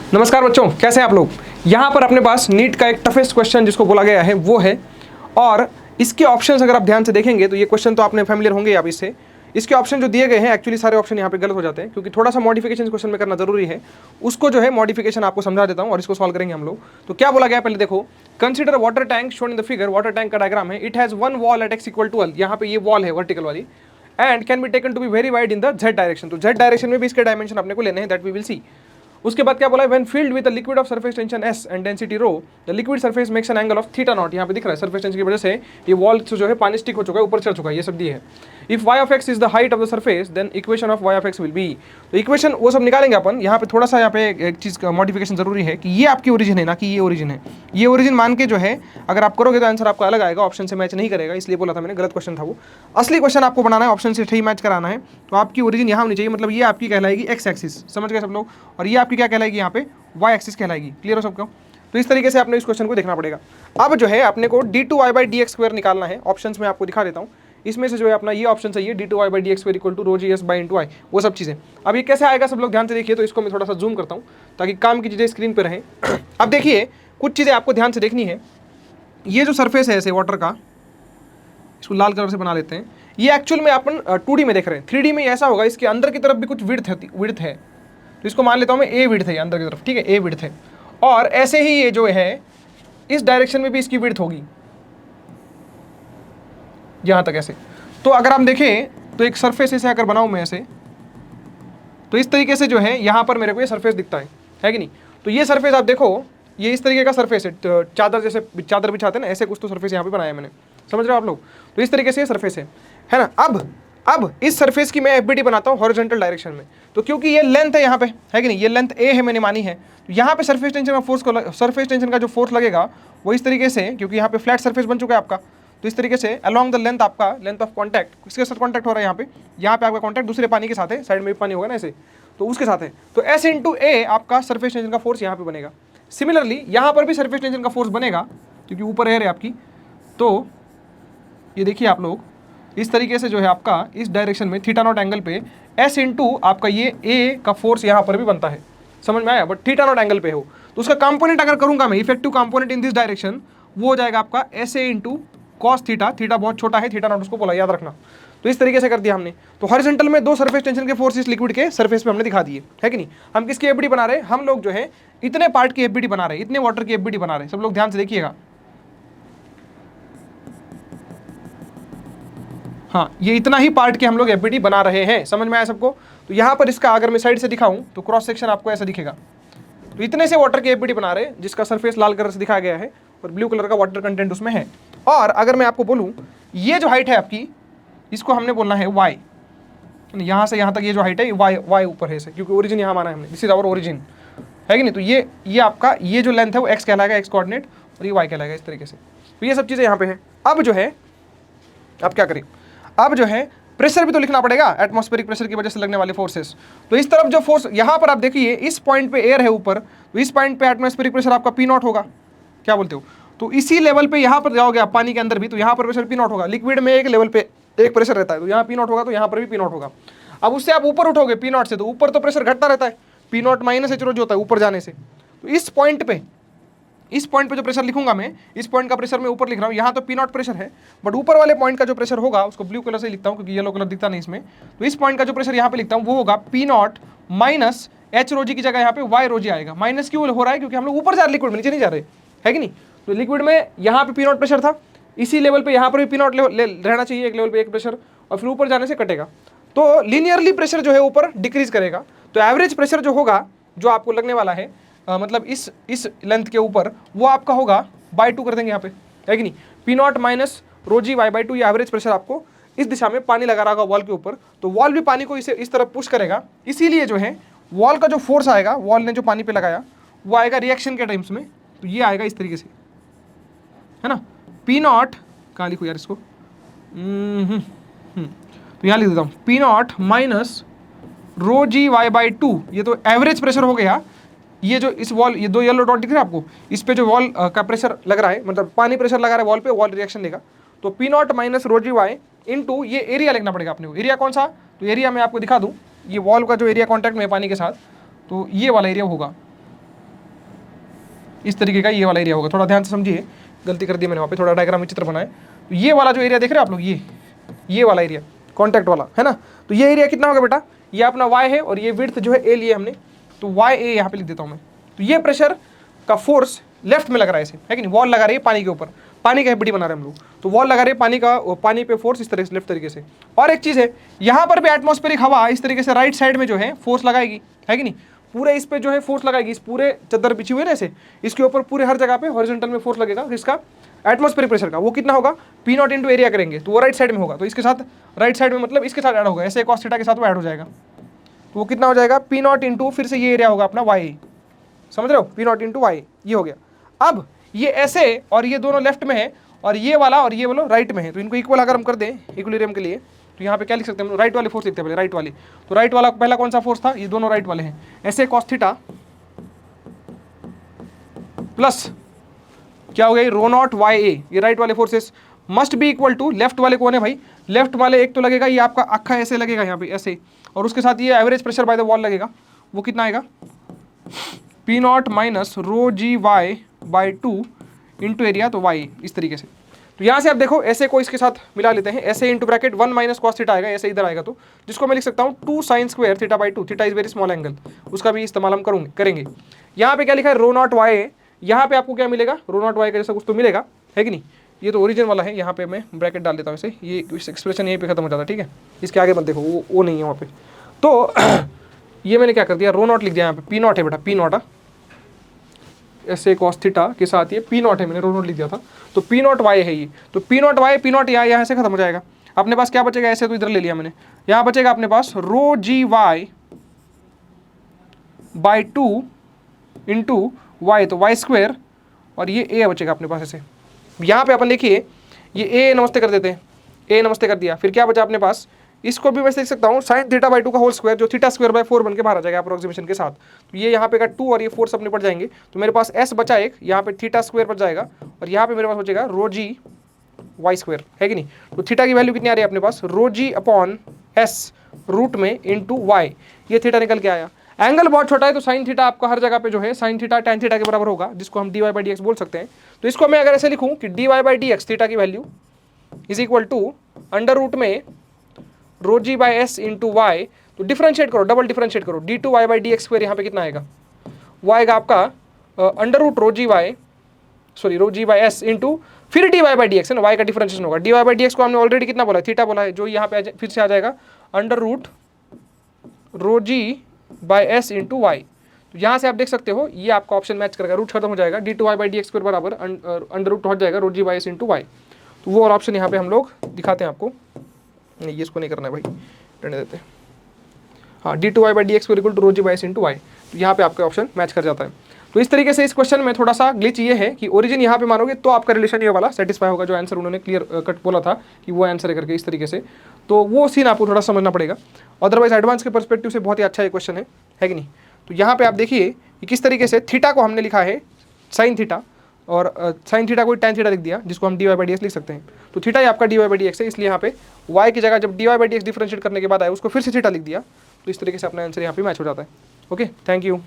नमस्कार बच्चों, कैसे हैं आप लोग। यहाँ पर अपने पास नीट का एक टफेस्ट क्वेश्चन जिसको बोला गया है वो है, और इसके ऑप्शंस अगर आप ध्यान से देखेंगे तो ये क्वेश्चन तो आपने फैमिलियर होंगे आप इससे। इसके ऑप्शन जो दिए गए हैं एक्चुअली सारे ऑप्शन यहाँ पे गलत हो जाते हैं, क्योंकि थोड़ा सा मॉडिफिकेशन क्वेश्चन में करना जरूरी है। उसको जो है मॉडिफिकेशन आपको समझा देता हूँ और इसको सॉल्व करेंगे हम लोग। तो क्या बोला गया पहले देखो, consider water tank shown in the figure. Water tank का डायग्राम है, it has one wall at x equal to 12। यहाँ पे ये वॉल है वर्टिकल वाली, and can be taken to be very wide in the z direction. तो z direction में भी इसके डायमेंशन अपने को लेने हैं, दैट वी विल सी। उसके बाद क्या बोला है, when filled with a liquid of surface tension S and density rho, the liquid surface makes an angle of theta naught. यहाँ पे दिख रहा है सरफेस टेंशन की वजह से ये वॉल जो है पानी स्टिक हो चुका है, ऊपर चढ़ चुका है, ये सब दिए है। If y of x is the height of the surface then equation of y of x will be. तो इक्वेशन वो सब निकालेंगे अपन। यहाँ पे थोड़ा सा यहाँ पे एक चीज का मॉडिफिकेशन जरूरी है कि ये आपकी ओरिजिन है ना कि ये ओरिजिन है। ये ओरिजिन मान के जो है अगर आप करोगे तो आंसर आपका अलग आएगा, ऑप्शन से मैच नहीं करेगा, इसलिए बोला था मैंने, गलत क्वेश्चन था वो। असली क्वेश्चन आपको बनाना है, ऑप्शन से सही मैच कराना है। तो आपकी ओरिजिन यहाँ होनी चाहिए, मतलब ये आपकी कहलाएगी एक्स एक्सिस, समझ गए सब लोग, और ये आपकी क्या कहलाएगी यहाँ पे वाई एक्सिस कहलाएगी। क्लियर हो सबको। तो इस तरीके से आपने इस क्वेश्चन को देखना पड़ेगा। अब जो है अपने को d2y/dx² निकालना है। ऑप्शंस में आपको दिखा देता हूँ, इसमें से जो है अपना ये ऑप्शन सही है, d2y/dx² equal to rho G S by into I, वो सब चीज़ें। अब ये कैसे आएगा सब लोग ध्यान से देखिए। तो इसको मैं थोड़ा सा जूम करता हूँ ताकि काम की चीज़ें स्क्रीन पर रहें। अब देखिए कुछ चीज़ें आपको ध्यान से देखनी है। ये जो सरफेस है ऐसे वाटर का, इसको लाल कलर से बना लेते हैं। ये एक्चुअल में अपन 2D में देख रहे हैं, 3D में ऐसा होगा, इसके अंदर की तरफ भी कुछ विड्थ है। तो इसको मान लेता हूँ मैं ए विड्थ है अंदर की तरफ, ठीक है, ए विड्थ है। और ऐसे ही ये जो है इस डायरेक्शन में भी इसकी विड्थ होगी यहां तक ऐसे। तो अगर हम देखें तो एक सरफेस ऐसे अगर बनाऊं मैं ऐसे, तो इस तरीके से जो है यहां पर मेरे को ये सरफेस दिखता है कि नहीं। तो ये सरफेस आप देखो, ये इस तरीके का सरफेस है, चादर जैसे चादर बिछाते हैं ना, ऐसे कुछ तो सरफेस यहाँ पे बनाया मैंने, समझ रहे हो आप लोग। तो इस तरीके से ये सरफेस है ना। अब इस सरफेस की मैं एफबीटी बनाता हूँ हॉरिजॉन्टल डायरेक्शन में। तो क्योंकि ये लेंथ है यहाँ पे, है कि नहीं, ये लेंथ ए है मैंने मानी है, तो यहाँ पे सरफेस टेंशन का जो फोर्स लगेगा वो इस तरीके से, क्योंकि यहाँ पे फ्लैट सरफेस बन चुका है आपका, तो इस तरीके से अलॉन्ग द लेंथ, आपका लेंथ ऑफ कॉन्टैक्ट किसके साथ कॉन्टैक्ट हो रहा है यहाँ पे आपका कॉन्टैक्ट दूसरे पानी के साथ है, साइड में भी पानी होगा ना ऐसे, तो उसके साथ है। तो एस इंटू ए आपका सरफेस टेंशन का फोर्स यहाँ पे बनेगा। सिमिलरली यहाँ पर भी सरफेस टेंशन का फोर्स बनेगा, क्योंकि ऊपर एयर है आपकी। तो ये देखिए आप लोग, इस तरीके से जो है आपका इस डायरेक्शन में थीटा नॉट एंगल पे एस इंटू आपका ये ए का फोर्स यहाँ पर भी बनता है, समझ में आया। बट थीटा नॉट एंगल पे हो तो उसका कंपोनेंट अगर करूंगा मैं, effective component in this direction, वो हो जाएगा आपका S A into cos theta. Theta बहुत छोटा है, थीटा नॉट उसको बोला, याद रखना। तो इस तरीके से कर दिया हमने। तो हॉरिजॉन्टल में दो सरफेस टेंशन के फोर्स इस लिक्विड के सरफेस पे हमने दिखा दिए, है कि नहीं। हम किसकी एफबीटी बना रहे हैं, हम लोग जो है इतने पार्ट की एफबीटी बना रहे हैं, इतने वाटर की एफबीटी बना रहे हैं। सब लोग ध्यान से देखिएगा। हाँ, ये इतना ही पार्ट के हम लोग एफबीटी बना रहे हैं, समझ में आया सबको। तो यहाँ पर इसका अगर मैं साइड से दिखाऊं तो क्रॉस सेक्शन आपको ऐसा दिखेगा। तो इतने से वाटर की एफबीटी बना रहे हैं, जिसका सरफेस लाल कलर से दिखाया गया है और ब्लू कलर का वाटर कंटेंट उसमें है। और अगर मैं आपको बोलूँ, ये जो हाइट है आपकी, इसको हमने बोलना है वाई। यहाँ से यहाँ तक ये जो हाइट है वाई ऊपर है, क्योंकि ओरिजिन यहाँ माना है हमने, दिस इज आवर ओरिजिन, है कि नहीं। तो ये आपका ये जो लेंथ है वो एक्स कहलाएगा, एक्स कोऑर्डिनेट, और ये वाई कहलाएगा, इस तरीके से। तो ये सब चीज़ें यहाँ पे है। अब जो है, अब क्या करें, अब जो है प्रेशर भी तो लिखना पड़ेगा, एटमॉस्फेरिक प्रेशर की वजह से लगने वाले फोर्सेस। तो इस तरफ जो फोर्स यहाँ पर आप देखिए, इस पॉइंट पे एयर है ऊपर, तो इस पॉइंट पे एटमॉस्फेरिक प्रेशर आपका पी नॉट होगा, क्या बोलते हो। तो इसी लेवल पे यहाँ पर जाओगे आप पानी के अंदर भी, तो यहाँ पर प्रेशर पी नॉट होगा। लिक्विड में एक लेवल पे एक प्रेशर रहता है, तो यहाँ पी नॉट होगा, तो यहाँ पर भी पी नॉट होगा। अब उससे आप ऊपर उठोगे पी नॉट से, तो ऊपर तो प्रेशर घटता रहता है, पी नॉट माइनस एच रो जो होता है ऊपर जाने से। तो इस पॉइंट पे जो प्रेशर लिखूंगा मैं, इस पॉइंट का प्रेशर मैं ऊपर लिख रहा हूँ, यहाँ तो पी नॉट प्रेशर है, बट ऊपर वाले पॉइंट का जो प्रेशर होगा उसको ब्लू कलर से लिखता हूँ, क्योंकि येलो कलर दिखता नहीं इसमें। तो इस पॉइंट का जो प्रेशर यहाँ पे लिखता हूँ वो होगा पी नॉट माइनस एच रोजी की जगह यहाँ पे वाई रोजी आएगा। माइनस क्यों हो रहा है, क्योंकि हम लोग ऊपर जा रहे, लिक्विड में नीचे नहीं जा रहे, है कि नहीं। तो लिक्विड में यहाँ पे पी नॉट प्रेशर था, इसी लेवल पे यहाँ पर भी पी नॉट रहना चाहिए, एक लेवल पे एक प्रेशर, और फिर ऊपर जाने से कटेगा। तो लीनियरली प्रेशर जो है ऊपर डिक्रीज करेगा। तो एवरेज प्रेशर जो होगा, जो आपको लगने वाला है, मतलब इस लेंथ के ऊपर, वो आपका होगा बाय 2 कर देंगे यहाँ पे, है कि नहीं। P naught minus rho g y by 2, ये एवरेज प्रेशर आपको इस दिशा में पानी लगा रहा होगा वॉल के ऊपर, तो वॉल भी पानी को इस तरफ पुश करेगा। इसीलिए जो है वॉल का जो फोर्स आएगा, वॉल ने जो पानी पे लगाया, वो आएगा रिएक्शन के टाइम्स में। तो ये आएगा इस तरीके से, है ना। पी नॉट कहाँ लिखूँ यार इसको, तो यहाँ लिख देता हूँ, P naught minus rho g y by 2, ये तो एवरेज प्रेशर हो गया। ये जो इस वॉल, ये 2 येलो डॉट दिख रहा है आपको, इस पे जो वॉल का प्रेशर लग रहा है, मतलब पानी प्रेशर लगा रहा है वॉल पे, वॉल रिएक्शन देगा। तो P naught minus rho g y into ये एरिया लिखना पड़ेगा अपने को। एरिया कौन सा, तो एरिया मैं आपको दिखा दूँ, ये वॉल का जो एरिया कॉन्टैक्ट में है पानी के साथ, तो ये वाला एरिया होगा, इस तरीके का ये वाला एरिया होगा। थोड़ा ध्यान से समझिए, गलती कर दी मैंने वहाँ पे, थोड़ा डायग्राम में चित्र बनाए। तो ये वाला जो एरिया देख रहे हैं आप लोग, ये वाला एरिया कॉन्टैक्ट वाला है ना, तो ये एरिया कितना होगा बेटा, ये अपना y है और ये विड्थ जो है a लिए हमने, तो YA यहाँ पे लिख देता हूँ मैं। तो ये प्रेशर का फोर्स लेफ्ट में लग रहा है इसे, है कि नहीं, वॉल लगा रही है पानी के ऊपर, पानी का एफबीडी बना रहे हैं हम लोग, तो वॉल लगा रही है पानी का, पानी पे फोर्स इस तरह से लेफ्ट तरीके से। और एक चीज़ है, यहाँ पर भी एटमॉस्फेरिक हवा इस तरीके से राइट साइड में जो है फोर्स लगाएगी, है कि नहीं, पूरे इस पे जो है फोर्स लगाएगी, इस पूरे चद्दर बिछी हुई है ना ऐसे, इसके ऊपर पूरे हर जगह पे हॉरिजॉन्टल में फोर्स लगेगा इसका एटमॉस्फेरिक प्रेशर का। वो कितना होगा, P नॉट इंटू एरिया करेंगे तो वो राइट साइड में होगा, तो इसके साथ राइट साइड में मतलब इसके साथ ऐड होगा, ऐसे cos थीटा के साथ वो ऐड हो जाएगा, तो वो कितना हो जाएगा P नॉट इंटू फिर से ये एरिया होगा अपना y, समझ रहे हो, P नॉट इंटू y, ये हो गया। अब ये ऐसे और ये दोनों लेफ्ट में है और ये वाला राइट में है, तो इनको इक्वल अगर हम कर दें इक्विलिब्रियम के लिए, तो यहाँ पे क्या लिख सकते हैं हम, राइट वाले फोर्स लिखते हैं पहले, राइट वाली। तो राइट वाला पहला कौन सा फोर्स था, ये दोनों राइट वाले हैं, ऐसे cos थीटा प्लस क्या हो गया, रो नॉट YA, ये राइट वाले forces must be equal to left वाले कौन है भाई, लेफ्ट वाले एक तो लगेगा ये आपका अक्खा ऐसे लगेगा यहाँ पे ऐसे, और उसके साथ ये average pressure by the wall लगेगा, वो कितना आएगा, P not minus row GY by 2 into area, तो Y इस तरीके से। तो यहाँ से आप देखो ऐसे को इसके साथ मिला लेते हैं, ऐसे into bracket 1 minus cos theta आएगा, ऐसे इधर आएगा, तो जिसको मैं लिख सकता हूँ 2 sine square theta by 2, theta is very small angle, उसका भी इस्तेमाल हम करेंगे। यहाँ पे क्या लिखा है, रो नॉट YA, यहाँ पे आपको क्या मिलेगा, रो नॉट Y का जैसा कुछ तो मिलेगा, है कि नहीं, ये तो ओरिजिन वाला है, यहाँ पे मैं ब्रैकेट डाल देता हूँ इसे, ये एक्सप्रेशन यहीं पे खत्म हो जाता है, ठीक है, इसके आगे मत देखो, वो नहीं है वहाँ पे। तो ये मैंने क्या कर दिया, रो नॉट लिख दिया यहाँ पे, P नॉट है बेटा, P नॉट ऐसे कॉस थीटा के साथ ये P नॉट है, मैंने रो नॉट लिख दिया था, तो P नॉट Y है ये, तो P not Y, P not यहाँ से खत्म हो जाएगा, अपने पास क्या बचेगा, ऐसे तो इधर ले लिया मैंने, यहाँ बचेगा अपने पास रो GY बाई 2 इंटू Y, तो Y स्क्वायर, और ये A बचेगा अपने पास ऐसे। यहाँ पे अपन देखिए ये A नमस्ते कर देते हैं, A नमस्ते कर दिया, फिर क्या बचा अपने पास, इसको भी मैं देख सकता हूँ साइन थीटा बाई 2 का होल स्क्वायर, जो थीटा स्क्वायर बाई 4 बन के बाहर आ जाएगा अप्रोक्सीमेशन के साथ, तो ये यहाँ पे का 2 और ये 4 अपने पड़ जाएंगे, तो मेरे पास S बचा एक, यहाँ पे थीटा स्क्वायर बच जाएगा, और यहाँ पे मेरे पास बचेगा रो जी वाई स्क्वायर, है कि नहीं। तो थीटा की वैल्यू कितनी आ रही है अपने पास, रो जी अपॉन एस रूट में इंटू वाई, ये थीटा निकल के आया। एंगल बहुत छोटा है तो साइन थीटा आपका हर जगह पे जो है साइन थीटा टैन थीटा के बराबर होगा, जिसको हम d Y by D x बोल सकते हैं। तो इसको मैं अगर ऐसे लिखूँ कि D Y by D X theta की value is equal to under root में rho ji by S into Y, तो डिफरेंशिएट करो, डबल डिफरेंशिएट करो, D two Y by D x square यहाँ पे कितना आएगा, वो आएगा आपका under root rho ji by S into फिर D Y by D x है ना, वाई का डिफरेंशिएशन होगा। D Y by D X को हमने ऑलरेडी कितना बोला है, थीटा बोला है, जो यहाँ पे फिर से आ जाएगा under root rho ji by S into Y. तो यहाँ से आप देख सकते हो ये आपका ऑप्शन मैच करेगा, रूट खत्म हो जाएगा, d two Y by D x square बराबर अंडर रूट हट जाएगा rho ji by S into Y. तो वो और ऑप्शन यहाँ पे हम लोग दिखाते हैं आपको, नहीं ये इसको नहीं करना है भाई, रहने देते हैं। हाँ, d two Y by D x equal to rho ji by S into Y, तो यहाँ पे आपका ऑप्शन मैच कर जाता है। तो इस तरीके से इस क्वेश्चन में थोड़ा सा ग्लिच ये है कि ओरिजिन यहाँ पे मानोगे तो आपका रिलेशन ये वाला सेटिस्फाई होगा, जो आंसर उन्होंने क्लियर कट बोला था कि वो आंसर है करके, इस तरीके से। तो वो सीन आपको थोड़ा समझना पड़ेगा, अदरवाइज एडवांस के पर्सपेक्टिव से बहुत ही अच्छा ये क्वेश्चन है कि नहीं। तो यहाँ पे आप देखिए कि किस तरीके से थीटा को हमने लिखा है साइन थीटा, और साइन थीटा को टैन थीटा लिख दिया, जिसको हम d Y by D x लिख सकते हैं। तो थीटा ही आपका d Y by D x है, इसलिए यहाँ पे वाई की जगह जब d Y by D x differentiate करने के बाद आए उसको फिर से थीटा लिख दिया, तो इस तरीके से अपना आंसर यहाँ पे मैच हो जाता है। Okay, thank you.